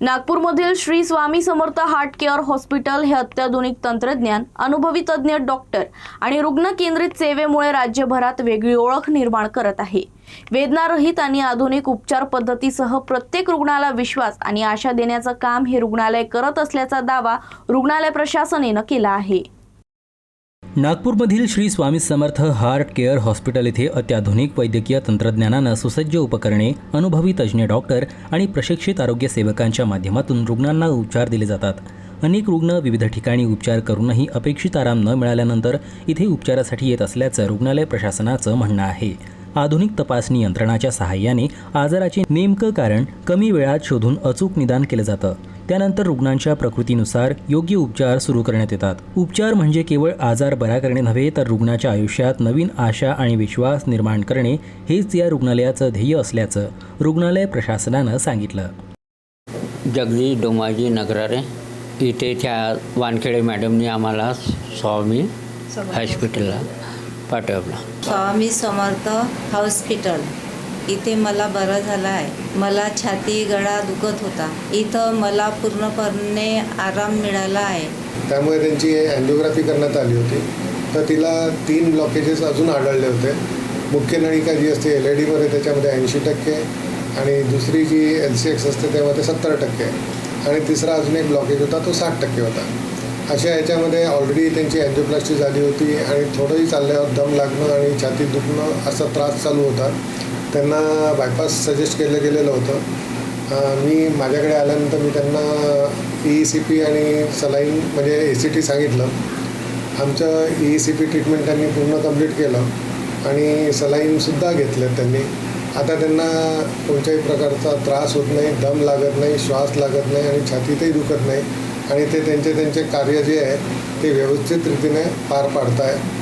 नागपूरमधील Shri Swami Samarth heart care hospital हे अत्याधुनिक तंत्रज्ञान, अनुभवी तज्ज्ञ डॉक्टर आणि रुग्ण केंद्रित सेवेमुळे राज्यभरात वेगळी ओळख निर्माण करत आहे। वेदनारहित आणि आधुनिक उपचार पद्धतीसह प्रत्येक रुग्णाला विश्वास आणि आशा देण्याचं काम हे रुग्णालय करत असल्याचा दावा रुग्णालय प्रशासनाने केला आहे। नागपूरमधील Shri Swami Samarth heart care hospital येथे अत्याधुनिक वैद्यकीय तंत्रज्ञानानं सुसज्ज उपकरणे, अनुभवी तज्ज्ञ डॉक्टर आणि प्रशिक्षित आरोग्य सेवकांच्या माध्यमातून रुग्णांना उपचार दिले जातात। अनेक रुग्ण विविध ठिकाणी उपचार करूनही अपेक्षित आराम न मिळाल्यानंतर इथे उपचारासाठी येत असल्याचं रुग्णालय प्रशासनाचं म्हणणं आहे। आधुनिक तपासणी यंत्रणाच्या सहाय्याने आजाराचे नेमकं कारण कमी वेळात शोधून अचूक निदान केलं जातं। त्यानंतर रुग्णांच्या प्रकृतीनुसार योग्य उपचार सुरू करण्यात येतात। उपचार म्हणजे केवळ आजार बरा करणे नव्हे, तर रुग्णाच्या आयुष्यात नवीन आशा आणि विश्वास निर्माण करणे हेच या रुग्णालयाचं ध्येय असल्याचं रुग्णालय प्रशासनानं सांगितलं। जगदीश डोमाजी नगरारे इथे त्या वानखेडे मॅडमनी आम्हाला स्वामी हॉस्पिटलला पाठवलं। स्वामी समर्थ हॉस्पिटल इथे मला बरं झालं आहे। मला छाती गळा दुखत होता, इथं मला पूर्णपणे आराम मिळाला आहे। त्यामुळे त्यांची अँजिओग्राफी करण्यात आली होती, तर तिला 3 ब्लॉकेजेस अजून आढळले होते। मुख्य नळिका जी असते LED त्याच्यामध्ये 80% आणि दुसरी जी LCX असते त्यामध्ये 70% आणि तिसरा अजून एक ब्लॉकेज होता तो 60% होता। अशा याच्यामध्ये ऑलरेडी त्यांची अँजिओप्लास्टी झाली होती आणि थोडंही चालल्यावर दम लागणं आणि छातीत दुखणं असा त्रास चालू होता। त्यांना बायपास सजेस्ट केलेलं होतं। मी माझ्याकडे आल्यानंतर मी त्यांना ECP आणि सलाईन म्हणजे ACT सांगितलं। आमचं ECP ट्रीटमेंट त्यांनी पूर्ण कंप्लीट केलं आणि सलाईनसुद्धा घेतलं त्यांनी। आता त्यांना कोणत्याही प्रकारचा त्रास होत नाही, दम लागत नाही, श्वास लागत नाही आणि छातीतही दुखत नाही आणि ते त्यांचे कार्य जे आहे ते व्यवस्थित रीतीने पार पाडत आहे।